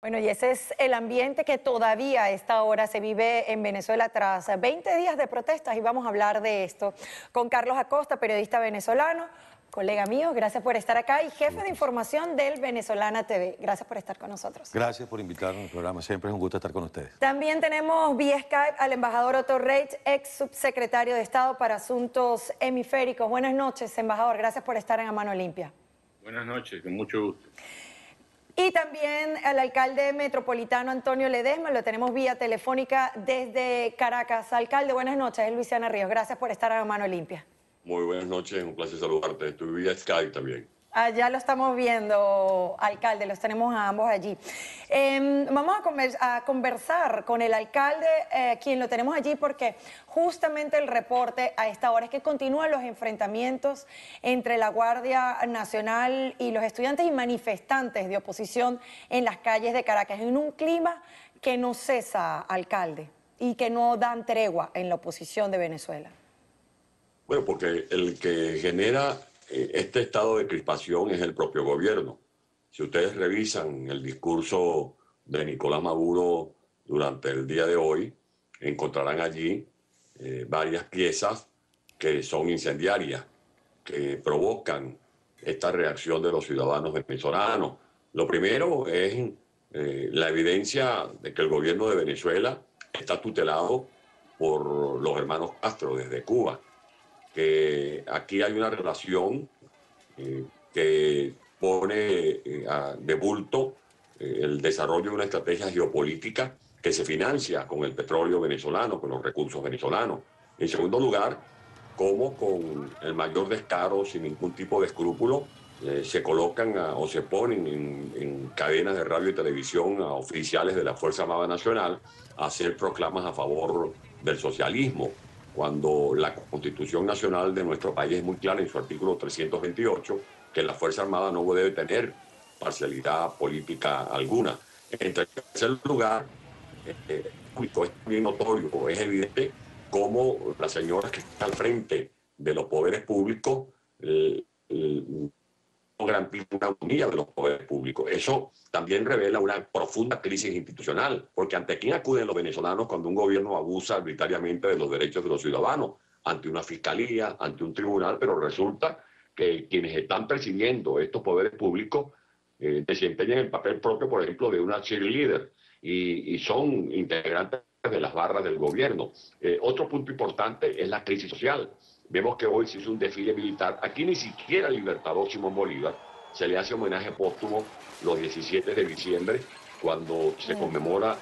Bueno, y ese es el ambiente que todavía a esta hora se vive en Venezuela tras 20 días de protestas y vamos a hablar de esto con Carlos Acosta, periodista venezolano, colega mío, gracias por estar acá y jefe de información del Venezolana TV. Gracias por estar con nosotros. Gracias por invitarnos al programa, siempre es un gusto estar con ustedes. También tenemos vía Skype al embajador Otto Reich, ex subsecretario de Estado para Asuntos Hemisféricos. Buenas noches, embajador, gracias por estar en A Mano Limpia. Buenas noches, con mucho gusto. Y también al alcalde metropolitano Antonio Ledesma, lo tenemos vía telefónica desde Caracas. Alcalde, buenas noches, es Luisiana Ríos, gracias por estar a Mano Limpia. Muy buenas noches, un placer saludarte. Estoy vía Skype también. Ya lo estamos viendo, alcalde, los tenemos a ambos allí. Vamos a conversar con el alcalde, quien lo tenemos allí, porque justamente el reporte a esta hora es que continúan los enfrentamientos entre la Guardia Nacional y los estudiantes y manifestantes de oposición en las calles de Caracas, en un clima que no cesa, alcalde, y que no dan tregua en la oposición de Venezuela. Bueno, porque el que genera este estado de crispación es el propio gobierno. Si ustedes revisan el discurso de Nicolás Maduro durante el día de hoy, encontrarán allí varias piezas que son incendiarias, que provocan esta reacción de los ciudadanos venezolanos. Lo primero es la evidencia de que el gobierno de Venezuela está tutelado por los hermanos Castro desde Cuba, que aquí hay una relación que pone de bulto el desarrollo de una estrategia geopolítica que se financia con el petróleo venezolano, con los recursos venezolanos. En segundo lugar, cómo con el mayor descaro, sin ningún tipo de escrúpulo, se colocan o se ponen en cadenas de radio y televisión a oficiales de la Fuerza Armada Nacional a hacer proclamas a favor del socialismo, cuando la Constitución Nacional de nuestro país es muy clara en su artículo 328, que la Fuerza Armada no debe tener parcialidad política alguna. En tercer lugar, es bien notorio, es evidente cómo las señoras que están al frente de los poderes públicos no garantizan una autonomía de los poderes públicos. Eso también revela una profunda crisis institucional, porque ¿ante quién acuden los venezolanos cuando un gobierno abusa arbitrariamente de los derechos de los ciudadanos? Ante una fiscalía, ante un tribunal, pero resulta que quienes están presidiendo estos poderes públicos desempeñan el papel propio, por ejemplo, de una cheerleader y son integrantes de las barras del gobierno. Otro punto importante es la crisis social. Vemos que hoy se hizo un desfile militar. Aquí ni siquiera al libertador Simón Bolívar se le hace homenaje póstumo los 17 de diciembre, cuando se conmemora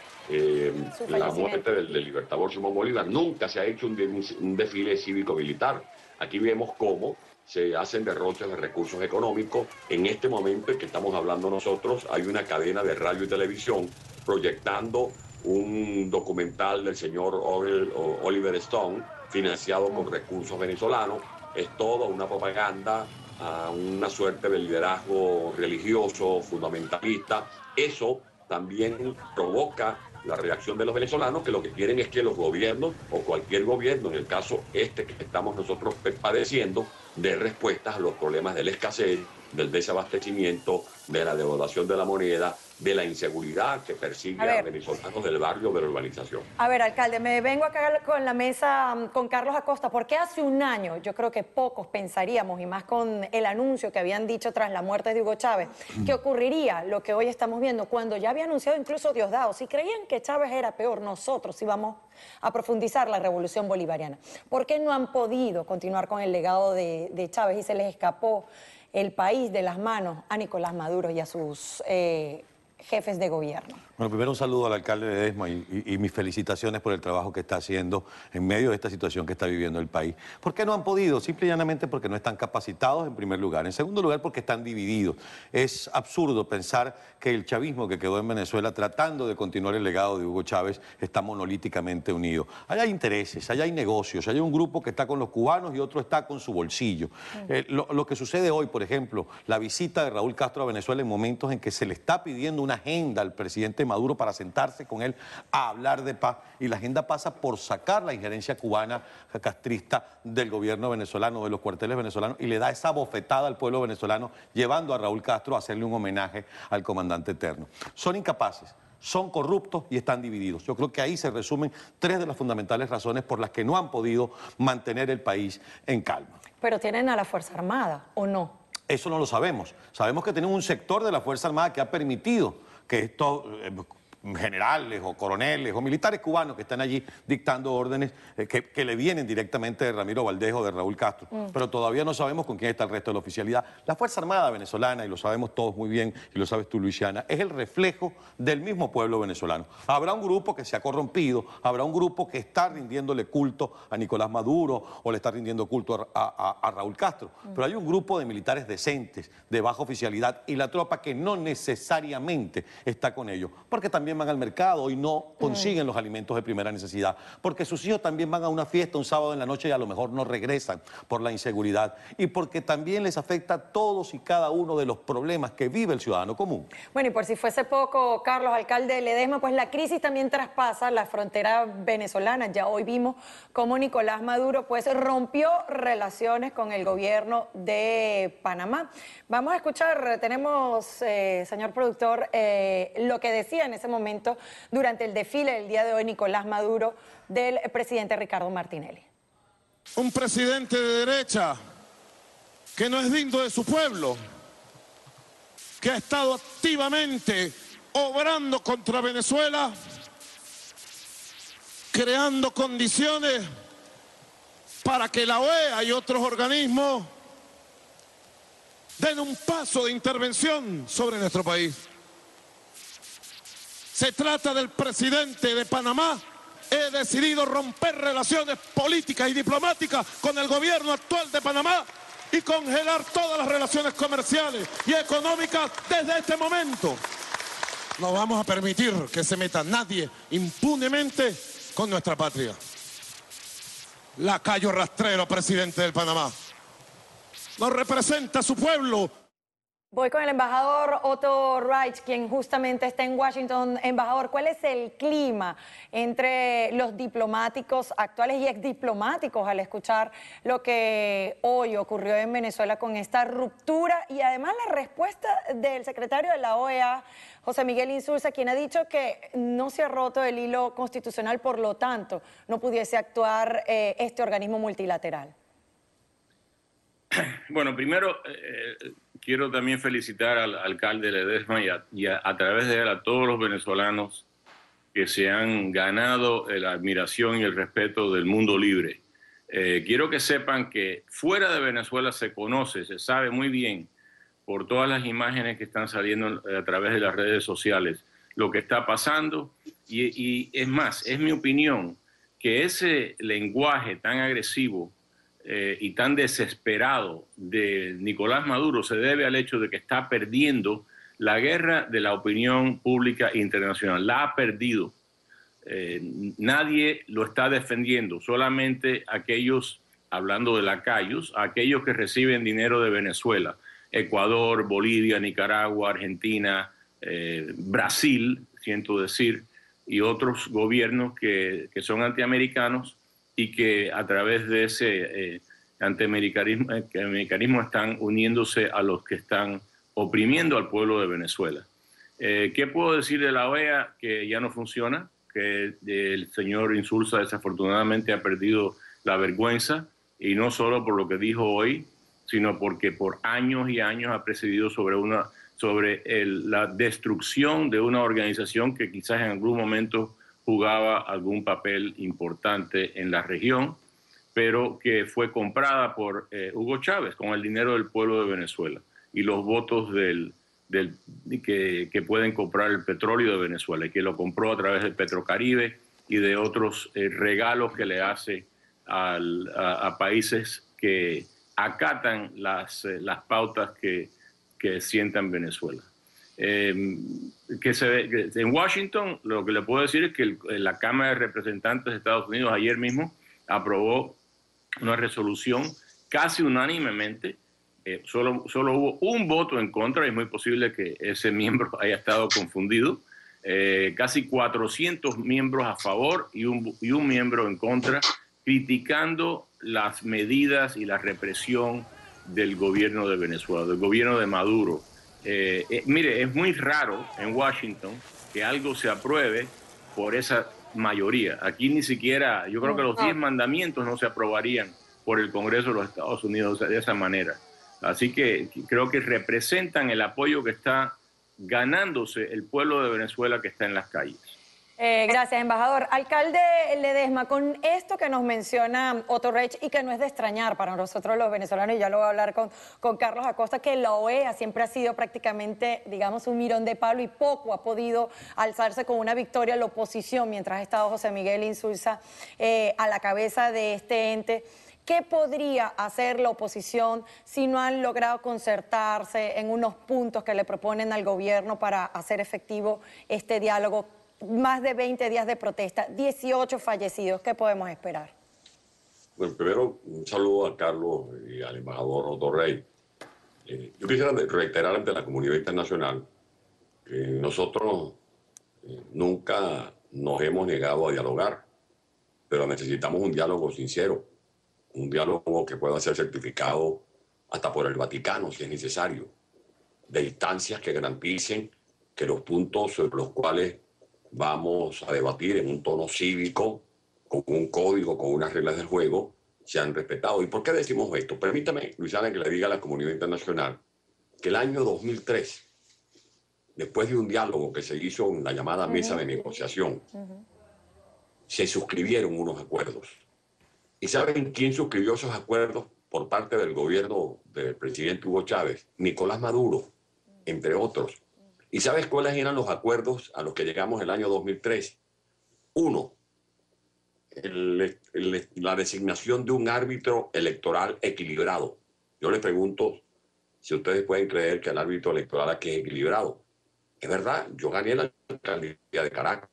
la muerte del libertador Simón Bolívar. Nunca se ha hecho un desfile cívico-militar. Aquí vemos cómo se hacen derroches de recursos económicos. En este momento en que estamos hablando nosotros, hay una cadena de radio y televisión proyectando un documental del señor Oliver Stone, financiado con recursos venezolanos. Es toda una propaganda a una suerte de liderazgo religioso, fundamentalista. Eso también provoca la reacción de los venezolanos, que lo que quieren es que los gobiernos, o cualquier gobierno, en el caso este que estamos nosotros padeciendo, dé respuestas a los problemas de la escasez, del desabastecimiento, de la devaluación de la moneda, de la inseguridad que persigue a venezolanos del barrio de la urbanización. A ver, alcalde, me vengo acá con la mesa con Carlos Acosta, porque hace un año yo creo que pocos pensaríamos, y más con el anuncio que habían dicho tras la muerte de Hugo Chávez, que ocurriría lo que hoy estamos viendo, cuando ya había anunciado incluso Diosdado. Si creían que Chávez era peor, nosotros íbamos a profundizar la revolución bolivariana. ¿Por qué no han podido continuar con el legado de Chávez y se les escapó el país de las manos a Nicolás Maduro y a sus jefes de gobierno? Bueno, primero un saludo al alcalde Ledesma y mis felicitaciones por el trabajo que está haciendo en medio de esta situación que está viviendo el país. ¿Por qué no han podido? Simple y llanamente porque no están capacitados, en primer lugar. En segundo lugar, porque están divididos. Es absurdo pensar que el chavismo que quedó en Venezuela tratando de continuar el legado de Hugo Chávez está monolíticamente unido. Allá hay intereses, allá hay negocios, allá hay un grupo que está con los cubanos y otro está con su bolsillo. Lo que sucede hoy, por ejemplo, la visita de Raúl Castro a Venezuela en momentos en que se le está pidiendo una agenda al presidente Maduro para sentarse con él a hablar de paz, y la agenda pasa por sacar la injerencia cubana castrista del gobierno venezolano, de los cuarteles venezolanos, y le da esa bofetada al pueblo venezolano, llevando a Raúl Castro a hacerle un homenaje al comandante eterno. Son incapaces, son corruptos y están divididos. Yo creo que ahí se resumen tres de las fundamentales razones por las que no han podido mantener el país en calma. Pero tienen a la Fuerza Armada, ¿o no? Eso no lo sabemos. Sabemos que tenemos un sector de la Fuerza Armada que ha permitido que estos generales o coroneles o militares cubanos que están allí dictando órdenes que le vienen directamente de Ramiro Valdés o de Raúl Castro. Pero todavía no sabemos con quién está el resto de la oficialidad. La Fuerza Armada venezolana, y lo sabemos todos muy bien, y lo sabes tú, Luisiana, es el reflejo del mismo pueblo venezolano. Habrá un grupo que se ha corrompido, habrá un grupo que está rindiéndole culto a Nicolás Maduro o le está rindiendo culto a Raúl Castro. Pero hay un grupo de militares decentes, de baja oficialidad, y la tropa que no necesariamente está con ellos. Porque también van al mercado y no consiguen los alimentos de primera necesidad, porque sus hijos también van a una fiesta un sábado en la noche y a lo mejor no regresan por la inseguridad, y porque también les afecta todos y cada uno de los problemas que vive el ciudadano común. Bueno, y por si fuese poco, Carlos, alcalde de Ledesma, pues la crisis también traspasa la frontera venezolana. Ya hoy vimos cómo Nicolás Maduro pues rompió relaciones con el gobierno de Panamá. Vamos a escuchar, tenemos, señor productor, lo que decía en ese momento durante el desfile del día de hoy Nicolás Maduro del presidente Ricardo Martinelli. Un presidente de derecha que no es digno de su pueblo, que ha estado activamente obrando contra Venezuela, creando condiciones para que la OEA y otros organismos den un paso de intervención sobre nuestro país. Se trata del presidente de Panamá. He decidido romper relaciones políticas y diplomáticas con el gobierno actual de Panamá y congelar todas las relaciones comerciales y económicas desde este momento. No vamos a permitir que se meta nadie impunemente con nuestra patria. Lacayo rastrero, presidente del Panamá. No representa a su pueblo. Voy con el embajador Otto Reich, quien justamente está en Washington. Embajador, ¿cuál es el clima entre los diplomáticos actuales y exdiplomáticos al escuchar lo que hoy ocurrió en Venezuela con esta ruptura y además la respuesta del secretario de la OEA, José Miguel Insulza, quien ha dicho que no se ha roto el hilo constitucional, por lo tanto no pudiese actuar este organismo multilateral? Bueno, primero quiero también felicitar al alcalde Ledesma y a través de él a todos los venezolanos que se han ganado la admiración y el respeto del mundo libre. Quiero que sepan que fuera de Venezuela se conoce, se sabe muy bien por todas las imágenes que están saliendo a través de las redes sociales lo que está pasando, y es más, es mi opinión que ese lenguaje tan agresivo y tan desesperado de Nicolás Maduro se debe al hecho de que está perdiendo la guerra de la opinión pública internacional. La ha perdido. Nadie lo está defendiendo, solamente aquellos, hablando de lacayos, aquellos que reciben dinero de Venezuela, Ecuador, Bolivia, Nicaragua, Argentina, Brasil, siento decir, y otros gobiernos que son antiamericanos, y que a través de ese antiamericanismo están uniéndose a los que están oprimiendo al pueblo de Venezuela. ¿Qué puedo decir de la OEA? Que ya no funciona, que el señor Insulza desafortunadamente ha perdido la vergüenza, y no solo por lo que dijo hoy, sino porque por años y años ha presidido sobre la destrucción de una organización que quizás en algún momento jugaba algún papel importante en la región, pero que fue comprada por Hugo Chávez con el dinero del pueblo de Venezuela y los votos que pueden comprar el petróleo de Venezuela, y que lo compró a través del Petrocaribe y de otros regalos que le hace a países que acatan las pautas que sientan Venezuela. En Washington, lo que le puedo decir es que la Cámara de Representantes de Estados Unidos ayer mismo aprobó una resolución casi unánimemente solo hubo un voto en contra, y es muy posible que ese miembro haya estado confundido. Casi 400 miembros a favor y un miembro en contra, criticando las medidas y la represión del gobierno de Venezuela, del gobierno de Maduro. Mire, es muy raro en Washington que algo se apruebe por esa mayoría. Aquí ni siquiera, yo creo que los 10 mandamientos no se aprobarían por el Congreso de los Estados Unidos de esa manera. Así que creo que representan el apoyo que está ganándose el pueblo de Venezuela que está en las calles. Gracias, embajador. Alcalde Ledesma, con esto que nos menciona Otto Reich y que no es de extrañar para nosotros los venezolanos, y ya lo voy a hablar con Carlos Acosta, que la OEA siempre ha sido prácticamente, digamos, un mirón de palo y poco ha podido alzarse con una victoria la oposición mientras ha estado José Miguel Insulza a la cabeza de este ente. ¿Qué podría hacer la oposición si no han logrado concertarse en unos puntos que le proponen al gobierno para hacer efectivo este diálogo? Más de 20 días de protesta, 18 fallecidos. ¿Qué podemos esperar? Bueno, primero, un saludo a Carlos y al embajador Otto Reich. Yo quisiera reiterar ante la comunidad internacional que nosotros nunca nos hemos negado a dialogar, pero necesitamos un diálogo sincero. Un diálogo que pueda ser certificado hasta por el Vaticano, si es necesario, de instancias que garanticen que los puntos sobre los cuales vamos a debatir en un tono cívico, con un código, con unas reglas del juego, sean respetados. ¿Y por qué decimos esto? Permítame, Luisana, que le diga a la comunidad internacional que el año 2003, después de un diálogo que se hizo en la llamada mesa de negociación, se suscribieron unos acuerdos. ¿Y saben quién suscribió esos acuerdos por parte del gobierno del presidente Hugo Chávez? Nicolás Maduro, entre otros. ¿Y sabes cuáles eran los acuerdos a los que llegamos el año 2003? Uno, la designación de un árbitro electoral equilibrado. Yo les pregunto si ustedes pueden creer que el árbitro electoral aquí es equilibrado. Es verdad, yo gané la alcaldía de Caracas,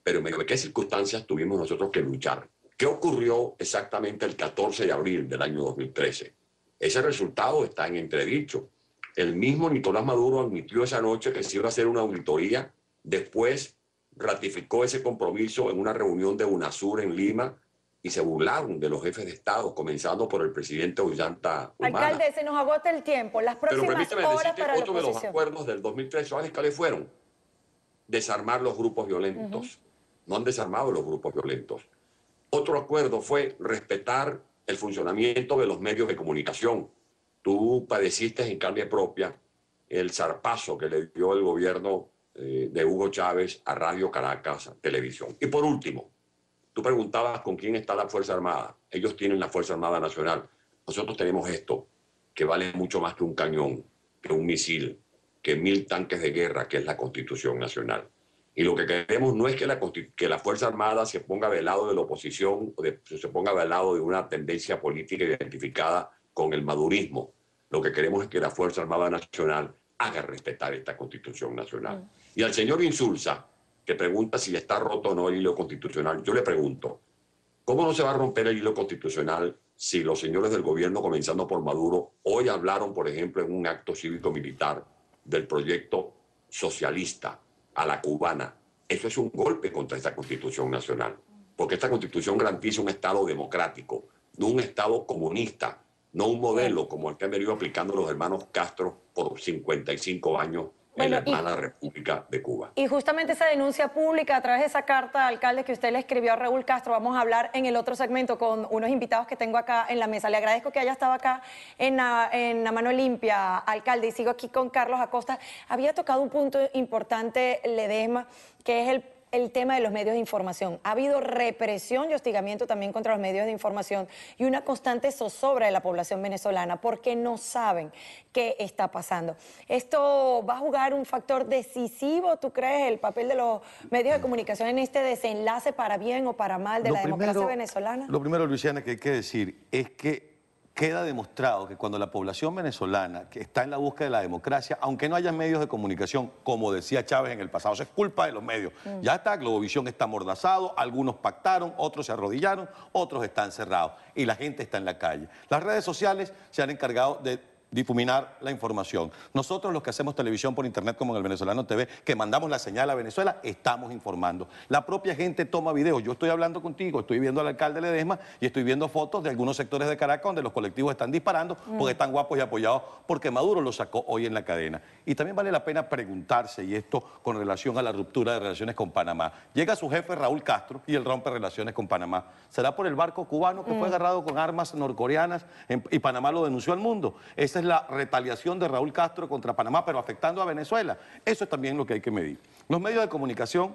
pero ¿en qué circunstancias tuvimos nosotros que luchar? ¿Qué ocurrió exactamente el 14 de abril del año 2013? Ese resultado está en entredicho. El mismo Nicolás Maduro admitió esa noche que se iba a hacer una auditoría, después ratificó ese compromiso en una reunión de UNASUR en Lima y se burlaron de los jefes de Estado, comenzando por el presidente Ollanta Humala. Alcalde, se nos agota el tiempo. Las próximas Pero permíteme horas decirte para la otro de los oposición. acuerdos del 2013, ¿sabes cuáles fueron? Desarmar los grupos violentos. No han desarmado los grupos violentos. Otro acuerdo fue respetar el funcionamiento de los medios de comunicación. Tú padeciste en carne propia el zarpazo que le dio el gobierno de Hugo Chávez a Radio Caracas Televisión. Y por último, tú preguntabas con quién está la Fuerza Armada. Ellos tienen la Fuerza Armada Nacional. Nosotros tenemos esto, que vale mucho más que un cañón, que un misil, que 1000 tanques de guerra, que es la Constitución Nacional. Y lo que queremos no es que la Fuerza Armada se ponga del lado de la oposición, se ponga del lado de una tendencia política identificada con el madurismo. Lo que queremos es que la Fuerza Armada Nacional haga respetar esta Constitución Nacional. Y al señor Insulza, que pregunta si está roto o no el hilo constitucional, yo le pregunto, ¿cómo no se va a romper el hilo constitucional si los señores del gobierno, comenzando por Maduro, hoy hablaron, por ejemplo, en un acto cívico-militar del proyecto socialista a la cubana? Eso es un golpe contra esta Constitución Nacional, porque esta Constitución garantiza un Estado democrático, no un Estado comunista, no un modelo como el que han venido aplicando los hermanos Castro por 55 años en la hermana República de Cuba. Y justamente esa denuncia pública a través de esa carta, alcalde, que usted le escribió a Raúl Castro, vamos a hablar en el otro segmento con unos invitados que tengo acá en la mesa. Le agradezco que haya estado acá en la mano limpia, alcalde, y sigo aquí con Carlos Acosta. Había tocado un punto importante, Ledesma, que es el tema de los medios de información. Ha habido represión y hostigamiento también contra los medios de información y una constante zozobra de la población venezolana porque no saben qué está pasando. ¿Esto va a jugar un factor decisivo, tú crees, el papel de los medios de comunicación en este desenlace para bien o para mal de la democracia venezolana? Lo primero, Luisiana, que hay que decir es que queda demostrado que cuando la población venezolana que está en la búsqueda de la democracia, aunque no haya medios de comunicación, como decía Chávez en el pasado, eso es culpa de los medios. Ya está, Globovisión está amordazado, algunos pactaron, otros se arrodillaron, otros están cerrados y la gente está en la calle. Las redes sociales se han encargado de difuminar la información. Nosotros los que hacemos televisión por internet como en el Venezolano TV, que mandamos la señal a Venezuela, estamos informando. La propia gente toma videos. Yo estoy hablando contigo, estoy viendo al alcalde Ledesma y estoy viendo fotos de algunos sectores de Caracas donde los colectivos están disparando porque están guapos y apoyados porque Maduro los sacó hoy en la cadena. Y también vale la pena preguntarse, y esto con relación a la ruptura de relaciones con Panamá. Llega su jefe Raúl Castro y él rompe relaciones con Panamá. ¿Será por el barco cubano que fue agarrado con armas norcoreanas y Panamá lo denunció al mundo? Esa es la retaliación de Raúl Castro contra Panamá, pero afectando a Venezuela. Eso es también lo que hay que medir. Los medios de comunicación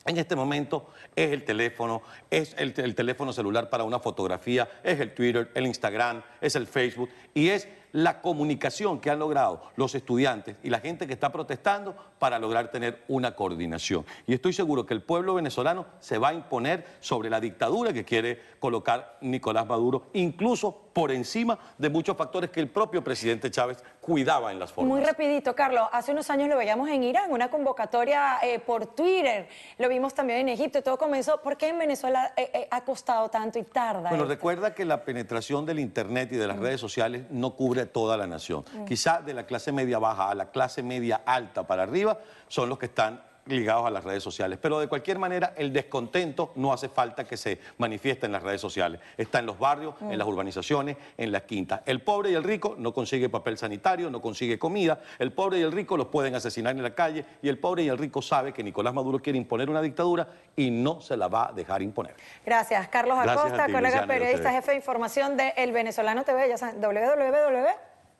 en este momento es el teléfono, es el teléfono celular para una fotografía, es el Twitter, el Instagram, es el Facebook y es la comunicación que han logrado los estudiantes y la gente que está protestando para lograr tener una coordinación. Y estoy seguro que el pueblo venezolano se va a imponer sobre la dictadura que quiere colocar Nicolás Maduro, incluso por encima de muchos factores que el propio presidente Chávez cuidaba en las formas. Muy rapidito, Carlos. Hace unos años lo veíamos en Irán, una convocatoria por Twitter. Lo vimos también en Egipto. Todo comenzó. ¿Por qué en Venezuela ha costado tanto y tarda? Bueno, recuerda que la penetración del Internet y de las redes sociales no cubre toda la nación. Quizá de la clase media baja a la clase media alta para arriba son los que están ligados a las redes sociales. Pero de cualquier manera, el descontento no hace falta que se manifieste en las redes sociales. Está en los barrios, en las urbanizaciones, en las quintas. El pobre y el rico no consigue papel sanitario, no consigue comida. El pobre y el rico los pueden asesinar en la calle. Y el pobre y el rico sabe que Nicolás Maduro quiere imponer una dictadura y no se la va a dejar imponer. Gracias. Carlos Acosta, colega Luciana, periodista, jefe de información de El Venezolano TV. Ya saben,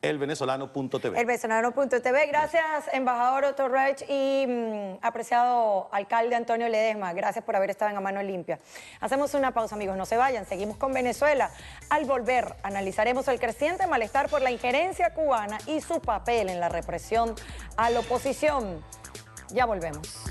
elvenezolano.tv. Elvenezolano.tv. Gracias, embajador Otto Reich y apreciado alcalde Antonio Ledesma. Gracias por haber estado en A Mano Limpia. Hacemos una pausa, amigos. No se vayan. Seguimos con Venezuela. Al volver, analizaremos el creciente malestar por la injerencia cubana y su papel en la represión a la oposición. Ya volvemos.